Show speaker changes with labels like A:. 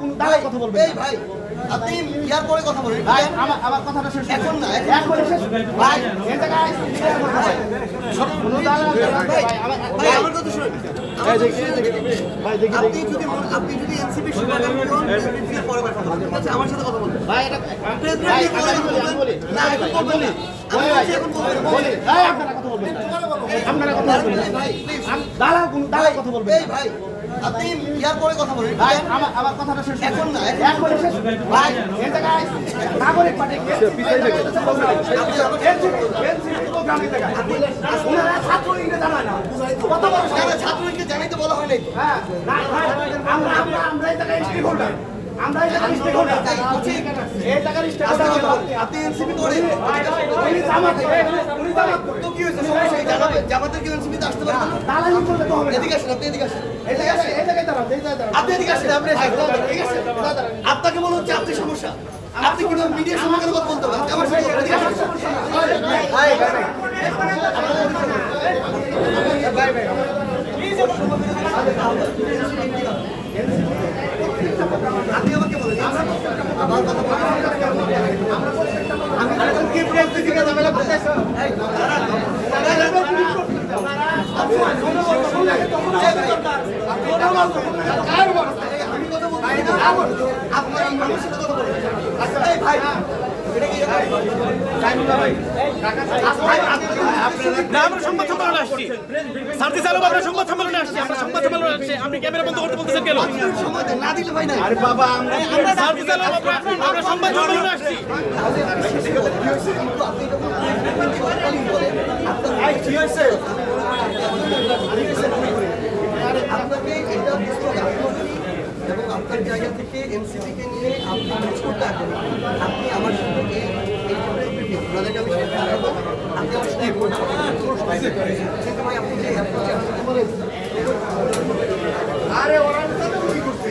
A: কোনো দাঁড়ায় কথা বলবেন
B: এই ভাই আপনি ইয়ার পরে কথা বলেন
A: ভাই আমার কথাটা শেষ
B: এখন না
A: এখন শেষ ভাই এই জায়গায় কোনো দাঁড়ায়
B: ভাই আমার কথা শুনুন
A: ভাই দেখি
B: আপনি যদি এনসিপি শুভাকাঙ্ক্ষী হন এনসিপি পরে কথা বলবেন ঠিক আছে আমার সাথে কথা বলবেন
A: ভাই এটা
B: প্রেসিডেন্ট বলি না এখন বলবেন না
A: বলি ভাই আপনারা কথা বলবেন আপনারা কথা বলবেন
B: ভাই প্লিজ
A: দাঁড়াও কোনো দাঁড়ায় কথা বলবেন
B: এই ভাই আপনি ইয়ার পরে কথা বলেন
A: ভাই আমার কথাটা শেষ
B: এখন না
A: এখন শেষ ভাই এই জায়গায় নাগরিক পার্টি প্রোগ্রামে জায়গায় ওনারা ছাত্রলীগকে জানায় না কত বড়
B: ছাত্রলীগকে জানাইতে বলা হয় নাই
A: হ্যাঁ আমরা এই জায়গায় স্টেক হোল্ডার আমরা এই জায়গায় স্টেক হোল্ডার এই জায়গায় স্টেক হোল্ডার
B: আপনি এনসিপি করেন
A: উনি জামাত
B: তো কি হয়েছে সমস্যা জামাতের কি এনসিপি তে আসতে পারবেন
A: দালালি করলে তো হবে না
B: এদিকে আসেন আপনি এদিকে আসেন
A: এই জায়গায় দাঁড়ান
B: আপনি এদিকে আসেন আপনি ঠিক আছে আপনাকে মনে হচ্ছে আপনি সমস্যা আপনি কিন্তু মিডিয়ার সামনে কথা বলতে পারেন আমার সাথে এদিকে আসেন ভাই আপনি আমাকে বলেন আমার কথা বলেন আমি কি প্রেসিডেন্ট থেকে ঝামেলা করতেছো এই
C: আমরা সংবাদ সম্মেলনে আসছি সার্জিস আলম আমরা সংবাদ সম্মেলনে আসছি আপনি ক্যামেরা বন্ধ করতে বলতেছেন কেন
B: সময় না দিলে ভাই না
A: আরে বাবা আমরা
C: সার্জিস আলম আমরা সংবাদ সম্মেলনে আসছি
A: কি হয়েছে
B: আপনাকে এটা এবং আপনার জায়গা থেকে এনসিপিকে নিয়ে আপনি কাজ করতে আসবেন আপনি আমার সাথে আপনাদেরকে আমি শেয়ার করবো আপনি আমার সাথে কিন্তু ভাই আপনি যে
A: আরে ওরা কি করছে